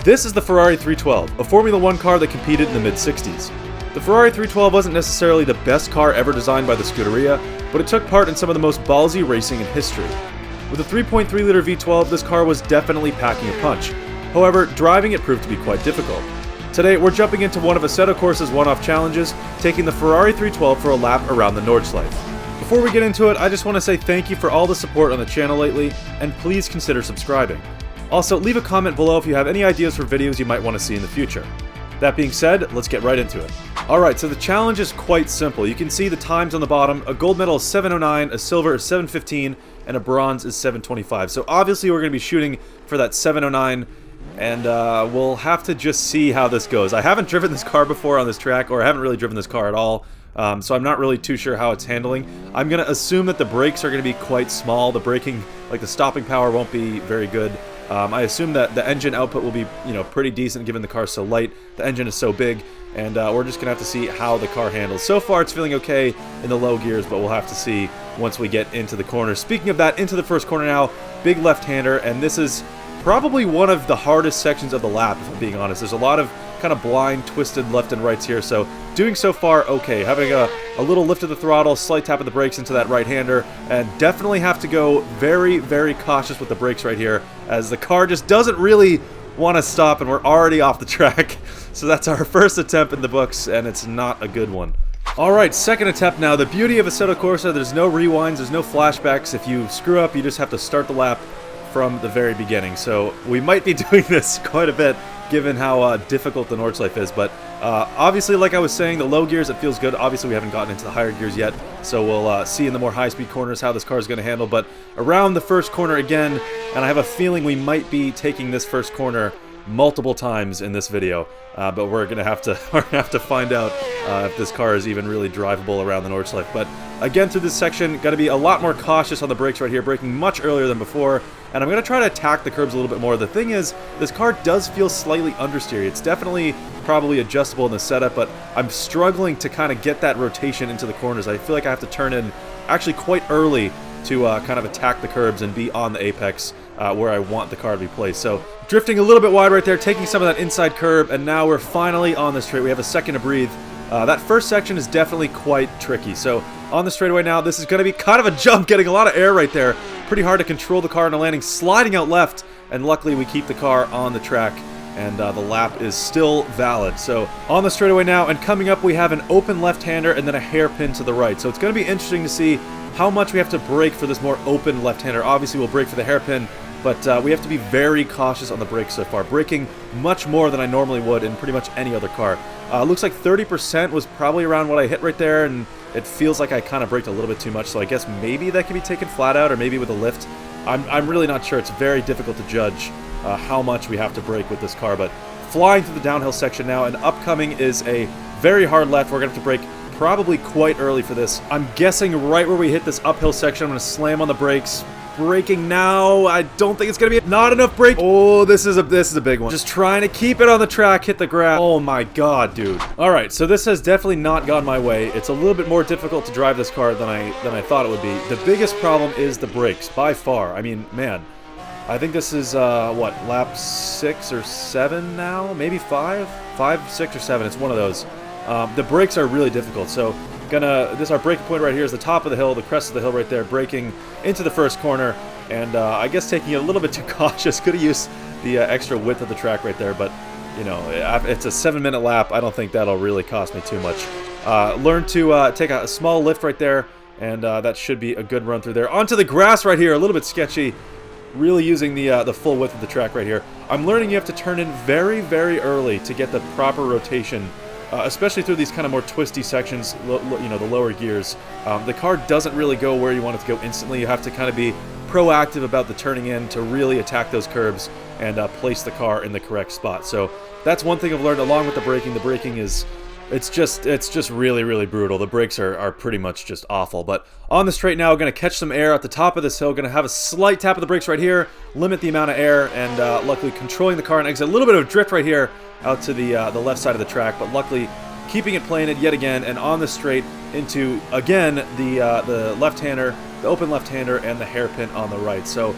This is the Ferrari 312, a Formula 1 car that competed in the mid-60s. The Ferrari 312 wasn't necessarily the best car ever designed by the Scuderia, but it took part in some of the most ballsy racing in history. With a 3.3-liter V12, this car was definitely packing a punch. However, driving it proved to be quite difficult. Today, we're jumping into one of Assetto Corsa's one-off challenges, taking the Ferrari 312 for a lap around the Nordschleife. Before we get into it, I just want to say thank you for all the support on the channel lately, and please consider subscribing. Also, leave a comment below if you have any ideas for videos you might want to see in the future. That being said, let's get right into it. Alright, so the challenge is quite simple. You can see the times on the bottom. A gold medal is 7:09, a silver is 7:15, and a bronze is 7:25. So obviously we're going to be shooting for that 7:09, and we'll have to just see how this goes. I haven't driven this car before on this track, or I haven't really driven this car at all, so I'm not really too sure how it's handling. I'm going to assume that the brakes are going to be quite small. The braking, like the stopping power, won't be very good. I assume that the engine output will be, pretty decent given the car's so light. The engine is so big, and we're just going to have to see how the car handles. So far, it's feeling okay in the low gears, but we'll have to see once we get into the corner. Speaking of that, into the first corner now, big left-hander, and this is probably one of the hardest sections of the lap, if I'm being honest. There's a lot of kind of blind, twisted left and rights here, so doing so far okay. Having a little lift of the throttle, slight tap of the brakes into that right-hander, and definitely have to go very, very cautious with the brakes right here, as the car just doesn't really want to stop, and we're already off the track. So that's our first attempt in the books, and it's not a good one. Alright, second attempt now. The beauty of Assetto Corsa, there's no rewinds, there's no flashbacks. If you screw up, you just have to start the lap from the very beginning. So we might be doing this quite a bit, given how difficult the Nordschleife is, but obviously, like I was saying, the low gears, it feels good. Obviously, we haven't gotten into the higher gears yet, so we'll see in the more high-speed corners how this car is going to handle, but around the first corner again, and I have a feeling we might be taking this first corner multiple times in this video, but we're gonna have to find out if this car is even really drivable around the Nordschleife. But again, through this section, got to be a lot more cautious on the brakes right here, braking much earlier than before, and I'm gonna try to attack the curbs a little bit more. The thing is, this car does feel slightly understeery. It's definitely probably adjustable in the setup, but I'm struggling to kind of get that rotation into the corners. I feel like I have to turn in actually quite early to kind of attack the curbs and be on the apex where I want the car to be placed. So drifting a little bit wide right there, taking some of that inside curb, and now we're finally on the straight. We have a second to breathe. That first section is definitely quite tricky. So on the straightaway now, this is going to be kind of a jump, getting a lot of air right there. Pretty hard to control the car in a landing, sliding out left, and luckily we keep the car on the track, and the lap is still valid. So on the straightaway now, and coming up, we have an open left-hander and then a hairpin to the right. So it's going to be interesting to see how much we have to brake for this more open left-hander. Obviously, we'll brake for the hairpin, but we have to be very cautious on the brakes so far. Braking much more than I normally would in pretty much any other car. Looks like 30% was probably around what I hit right there, and it feels like I kind of braked a little bit too much, so I guess maybe that can be taken flat out, or maybe with a lift. I'm really not sure. It's very difficult to judge how much we have to brake with this car, but flying through the downhill section now, and upcoming is a very hard left. We're going to have to brake probably quite early for this. I'm guessing right where we hit this uphill section, I'm going to slam on the brakes. Braking now. I don't think it's going to be not enough brake. Oh, this is a big one. Just trying to keep it on the track, hit the grass. Oh my god, dude. Alright, so this has definitely not gone my way. It's a little bit more difficult to drive this car than I thought it would be. The biggest problem is the brakes, by far. I mean, man, I think this is, what, lap 6 or 7 now? Maybe 5? 5, 6, or 7. It's one of those. The brakes are really difficult, so this is our braking point right here, is the top of the hill, the crest of the hill right there, braking into the first corner, and I guess taking it a little bit too cautious. Could have used the extra width of the track right there, but it's a 7-minute lap. I don't think that'll really cost me too much. Learn to take a small lift right there, and that should be a good run through there. Onto the grass right here, a little bit sketchy. Really using the full width of the track right here. I'm learning you have to turn in very, very early to get the proper rotation. Especially through these kind of more twisty sections, the lower gears. The car doesn't really go where you want it to go instantly. You have to kind of be proactive about the turning in to really attack those curbs and place the car in the correct spot. So that's one thing I've learned along with the braking. The braking is, it's just really, really brutal. The brakes are pretty much just awful. But on the straight now, going to catch some air at the top of this hill. Going to have a slight tap of the brakes right here, limit the amount of air, and luckily controlling the car and exit. A little bit of drift right here out to the left side of the track, but luckily keeping it planted yet again, and on the straight into, again, the left-hander, the open left-hander, and the hairpin on the right. So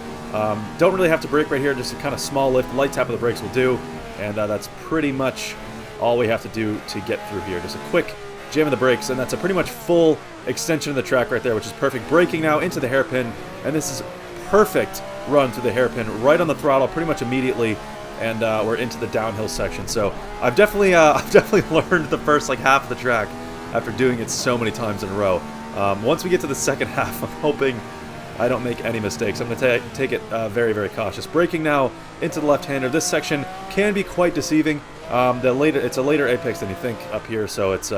don't really have to brake right here, just a kind of small lift, light tap of the brakes will do. and that's pretty much all we have to do to get through here. Just a quick jam of the brakes, and that's a pretty much full extension of the track right there, which is perfect. Braking now into the hairpin, and this is perfect run through the hairpin, right on the throttle pretty much immediately, and we're into the downhill section. So I've definitely learned the first like half of the track after doing it so many times in a row. Once we get to the second half, I'm hoping I don't make any mistakes. I'm going to take it very, very cautious. Braking now into the left-hander. This section can be quite deceiving. It's a later apex than you think up here, so it's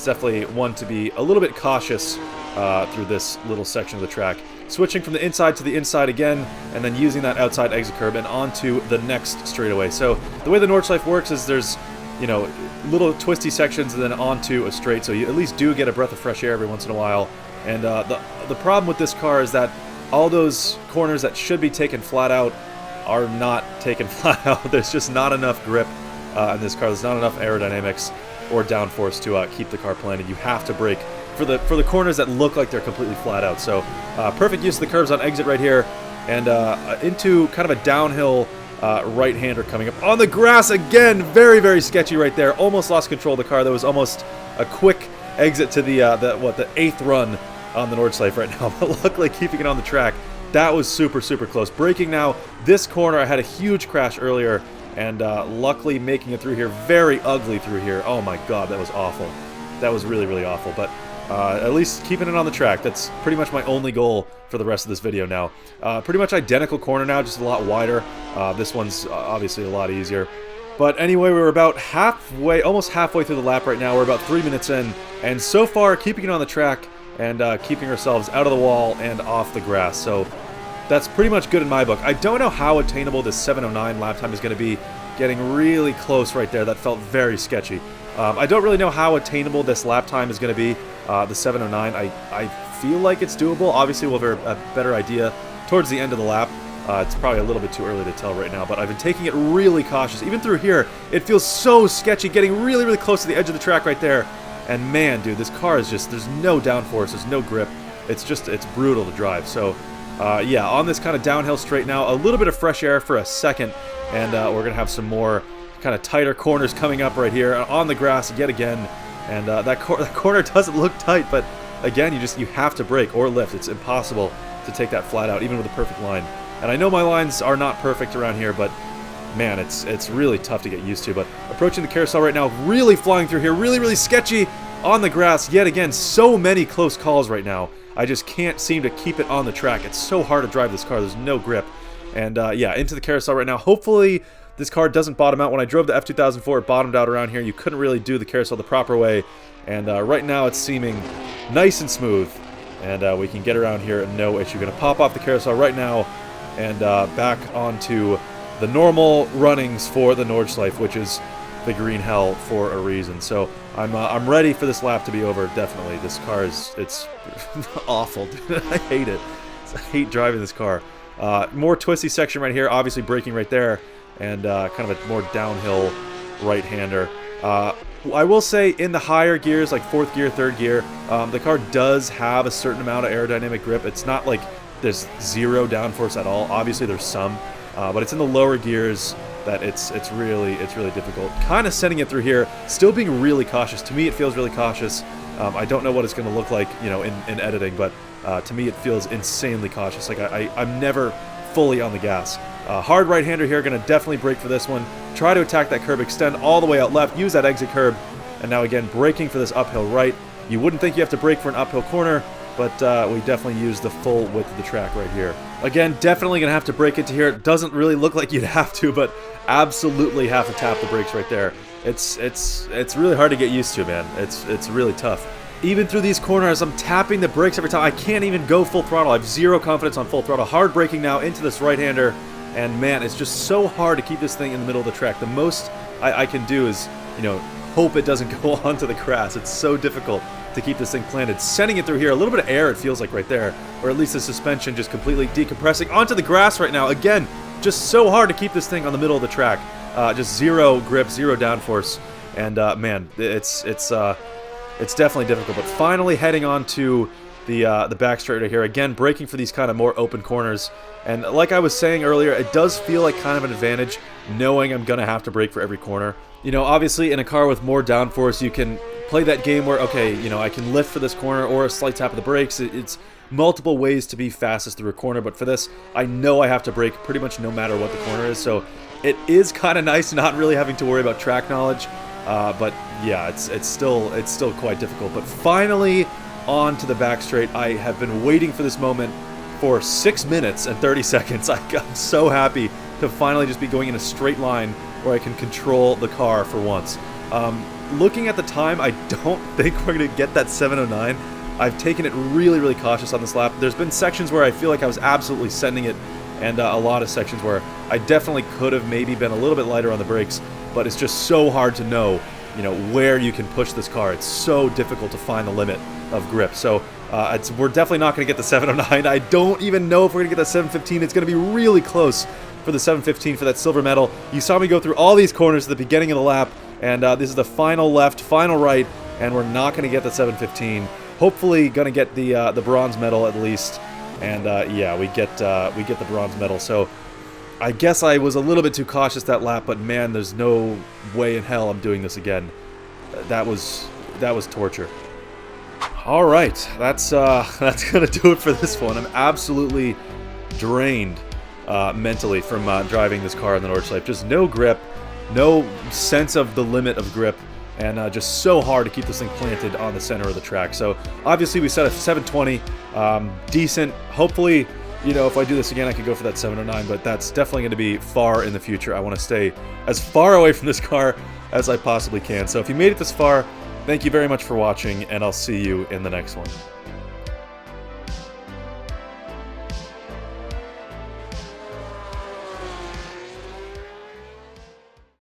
definitely one to be a little bit cautious through this little section of the track. Switching from the inside to the inside again, and then using that outside exit curb and onto the next straightaway. So the way the Nordschleife works is there's, you know, little twisty sections and then onto a straight, so you at least do get a breath of fresh air every once in a while. And the problem with this car is that all those corners that should be taken flat out are not taken flat out. There's just not enough grip in this car. There's not enough aerodynamics or downforce to keep the car planted. You have to brake for the corners that look like they're completely flat out. So perfect use of the curves on exit right here, and into kind of a downhill right-hander coming up on the grass again. Very, very sketchy right there. Almost lost control of the car. That was almost a quick exit to the 8th run on the Nordschleife right now, but luckily keeping it on the track. That was super, super close. Braking now this corner. I had a huge crash earlier, and luckily making it through here. Very ugly through here. Oh my god, that was awful. That was really, really awful, but at least keeping it on the track. That's pretty much my only goal for the rest of this video now. Pretty much identical corner now, just a lot wider. This one's obviously a lot easier. But anyway, we're about halfway, almost halfway through the lap right now. We're about 3 minutes in, and so far keeping it on the track and keeping ourselves out of the wall and off the grass. So that's pretty much good in my book. I don't know how attainable this 7:09 lap time is going to be. Getting really close right there. That felt very sketchy. I don't really know how attainable this lap time is going to be, the 7:09. I feel like it's doable. Obviously, we'll have a better idea towards the end of the lap. It's probably a little bit too early to tell right now, but I've been taking it really cautious. Even through here, it feels so sketchy, getting really, really close to the edge of the track right there. And man, dude, this car is just, there's no downforce, there's no grip. It's brutal to drive. So, yeah, on this kind of downhill straight now, a little bit of fresh air for a second, and we're going to have some more kind of tighter corners coming up right here on the grass yet again. And that corner doesn't look tight, but again, you have to brake or lift. It's impossible to take that flat out, even with a perfect line. And I know my lines are not perfect around here, but man, it's really tough to get used to. But approaching the carousel right now, really flying through here, really, really sketchy on the grass. Yet again, so many close calls right now. I just can't seem to keep it on the track. It's so hard to drive this car. There's no grip. And yeah, into the carousel right now. Hopefully this car doesn't bottom out. When I drove the F2004, it bottomed out around here. You couldn't really do the carousel the proper way. And right now it's seeming nice and smooth. And we can get around here no issue. Going to pop off the carousel right now and back onto the normal runnings for the Nordschleife, which is the green hell for a reason. So I'm ready for this lap to be over. Definitely, this car it's awful, dude. I hate it. I hate driving this car. More twisty section right here, obviously braking right there, and kind of a more downhill right-hander. I will say in the higher gears, like 4th gear, 3rd gear, the car does have a certain amount of aerodynamic grip. It's not like there's zero downforce at all. Obviously there's some, but it's in the lower gears that it's really difficult. Kind of sending it through here, still being really cautious. To me, it feels really cautious. I don't know what it's going to look like, you know, in editing, but to me, it feels insanely cautious. Like I'm never fully on the gas. Hard right-hander here, going to definitely brake for this one. Try to attack that curb, extend all the way out left, use that exit curb, and now again braking for this uphill right. You wouldn't think you have to brake for an uphill corner, but we definitely use the full width of the track right here. Again, definitely going to have to brake into here. It doesn't really look like you'd have to, but absolutely have to tap the brakes right there. It's really hard to get used to, man. It's really tough. Even through these corners, I'm tapping the brakes every time. I can't even go full throttle. I have zero confidence on full throttle. Hard braking now into this right-hander, and man, it's just so hard to keep this thing in the middle of the track. The most I can do is, you know, hope it doesn't go onto the grass. It's so difficult to keep this thing planted. Sending it through here, a little bit of air it feels like right there, or at least the suspension just completely decompressing onto the grass right now. Again, just so hard to keep this thing on the middle of the track. Just zero grip, zero downforce, and man, it's definitely difficult. But finally heading on to the back straight right here. Again, braking for these kind of more open corners. And like I was saying earlier, it does feel like kind of an advantage knowing I'm going to have to brake for every corner. You know, obviously in a car with more downforce, you can play that game where, okay, you know, I can lift for this corner or a slight tap of the brakes. It's multiple ways to be fastest through a corner, but for this, I know I have to brake pretty much no matter what the corner is. So it is kind of nice not really having to worry about track knowledge. But yeah, it's still quite difficult. But finally, on to the back straight. I have been waiting for this moment for 6 minutes and 30 seconds. I'm so happy to finally just be going in a straight line where I can control the car for once. Looking at the time, I don't think we're going to get that 7:09. I've taken it really, really cautious on this lap. There's been sections where I feel like I was absolutely sending it, and a lot of sections where I definitely could have maybe been a little bit lighter on the brakes, but it's just so hard to know, you know, where you can push this car. It's so difficult to find the limit of grip. So we're definitely not going to get the 7:09. I don't even know if we're going to get that 7:15. It's going to be really close for the 7:15 for that silver medal. You saw me go through all these corners at the beginning of the lap, and this is the final left, final right, and we're not going to get the 7:15. Hopefully going to get the bronze medal at least, and yeah, we get the bronze medal. So I guess I was a little bit too cautious that lap, but man, there's no way in hell I'm doing this again. That was torture. All right, that's gonna do it for this one. I'm absolutely drained mentally from driving this car in the Nordschleife. Just no grip, no sense of the limit of grip, and just so hard to keep this thing planted on the center of the track. So obviously we set a 720, decent. Hopefully, you know, if I do this again, I could go for that 709, but that's definitely going to be far in the future. I want to stay as far away from this car as I possibly can. So if you made it this far, thank you very much for watching, and I'll see you in the next one.